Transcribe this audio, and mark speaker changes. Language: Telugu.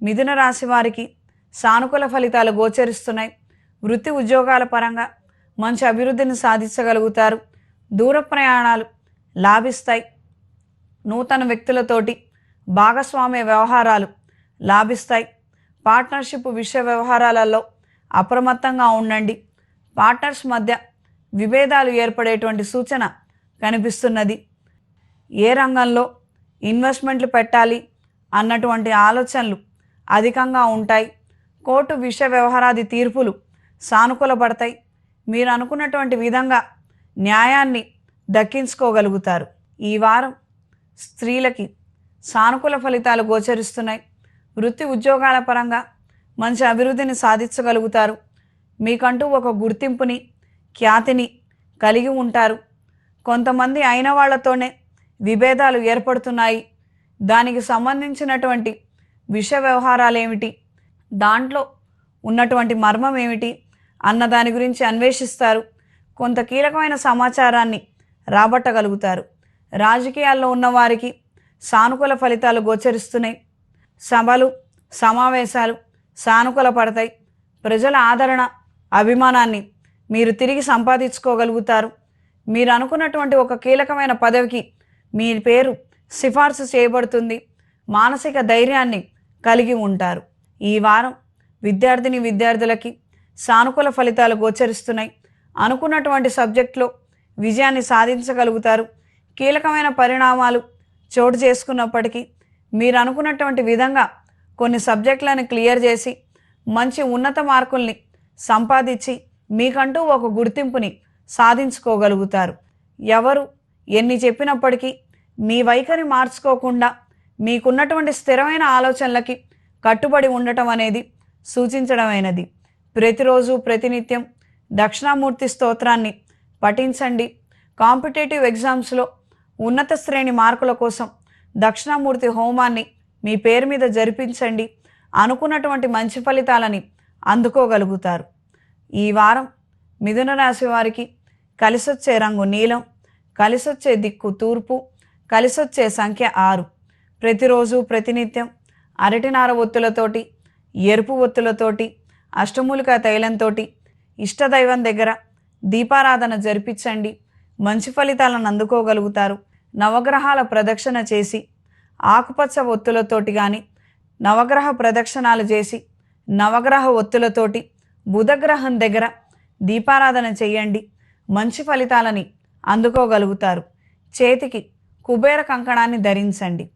Speaker 1: మిథున రాశి వారికి సానుకూల ఫలితాలు గోచరిస్తున్నాయి. వృత్తి ఉద్యోగాల పరంగా మంచి అభివృద్ధిని సాధించగలుగుతారు. దూర ప్రయాణాలు లాభిస్తాయి. నూతన వ్యక్తులతోటి భాగస్వామ్య వ్యవహారాలు లాభిస్తాయి. పార్ట్నర్షిప్ విషయ వ్యవహారాలలో అప్రమత్తంగా ఉండండి. పార్ట్నర్స్ మధ్య విభేదాలు ఏర్పడేటువంటి సూచన కనిపిస్తున్నది. ఏ రంగంలో ఇన్వెస్ట్మెంట్లు పెట్టాలి అన్నటువంటి ఆలోచనలు అధికంగా ఉంటాయి. కోర్టు విషయ వ్యవహారాది తీర్పులు సానుకూలపడతాయి. మీరు అనుకున్నటువంటి విధంగా న్యాయాన్ని దక్కించుకోగలుగుతారు. ఈ వారం స్త్రీలకి సానుకూల ఫలితాలు గోచరిస్తున్నాయి. వృత్తి ఉద్యోగాల పరంగా మంచి అభివృద్ధిని సాధించగలుగుతారు. మీకంటూ ఒక గుర్తింపుని, ఖ్యాతిని కలిగి ఉంటారు. కొంతమంది అయిన వాళ్లతోనే విభేదాలు ఏర్పడుతున్నాయి. దానికి సంబంధించినటువంటి విషయ వ్యవహారాలు ఏమిటి, దాంట్లో ఉన్నటువంటి మర్మం ఏమిటి అన్న దాని గురించి అన్వేషిస్తారు. కొంత కీలకమైన సమాచారాన్ని రాబట్టగలుగుతారు. రాజకీయాల్లో ఉన్నవారికి సానుకూల ఫలితాలు గోచరిస్తున్నాయి. సభలు, సమావేశాలు సానుకూల పడతాయి. ప్రజల ఆదరణ, అభిమానాన్ని మీరు తిరిగి సంపాదించుకోగలుగుతారు. మీరు అనుకున్నటువంటి ఒక కీలకమైన పదవికి మీ పేరు సిఫార్సు చేయబడుతుంది. మానసిక ధైర్యాన్ని కలిగి ఉంటారు. ఈ వారం విద్యార్థులకి సానుకూల ఫలితాలు గోచరిస్తున్నాయి. అనుకున్నటువంటి సబ్జెక్టులో విజయాన్ని సాధించగలుగుతారు. కీలకమైన పరిణామాలు చోటు చేసుకున్నప్పటికీ మీరు అనుకున్నటువంటి విధంగా కొన్ని సబ్జెక్టులను క్లియర్ చేసి మంచి ఉన్నత మార్కుల్ని సంపాదించి మీకంటూ ఒక గుర్తింపుని సాధించుకోగలుగుతారు. ఎవరు ఎన్ని చెప్పినప్పటికీ మీ వైఖరి మార్చుకోకుండా మీకున్నటువంటి స్థిరమైన ఆలోచనలకి కట్టుబడి ఉండటం అనేది సూచించడమైనది. ప్రతిరోజు ప్రతినిత్యం దక్షిణామూర్తి స్తోత్రాన్ని పఠించండి. కాంపిటేటివ్ ఎగ్జామ్స్లో ఉన్నత శ్రేణి మార్కుల కోసం దక్షిణామూర్తి హోమాన్ని మీ పేరు మీద జరిపించండి. అనుకున్నటువంటి మంచి ఫలితాలని అందుకోగలుగుతారు. ఈ వారం మిథున రాశి వారికి కలిసొచ్చే రంగు నీలం, కలిసొచ్చే దిక్కు తూర్పు, కలిసొచ్చే సంఖ్య 6. ప్రతిరోజు ప్రతినిత్యం అరటినార ఒత్తులతోటి, ఎరుపు ఒత్తులతోటి, అష్టమూలికా తైలంతో ఇష్టదైవం దగ్గర దీపారాధన జరిపించండి. మంచి ఫలితాలను అందుకోగలుగుతారు. నవగ్రహాల ప్రదక్షిణ చేసి ఆకుపచ్చ ఒత్తులతోటి కానీ, నవగ్రహ ప్రదక్షిణాలు చేసి నవగ్రహ ఒత్తులతోటి బుధగ్రహం దగ్గర దీపారాధన చేయండి. మంచి ఫలితాలని అందుకోగలుగుతారు. చేతికి కుబేర కంకణాన్ని ధరించండి.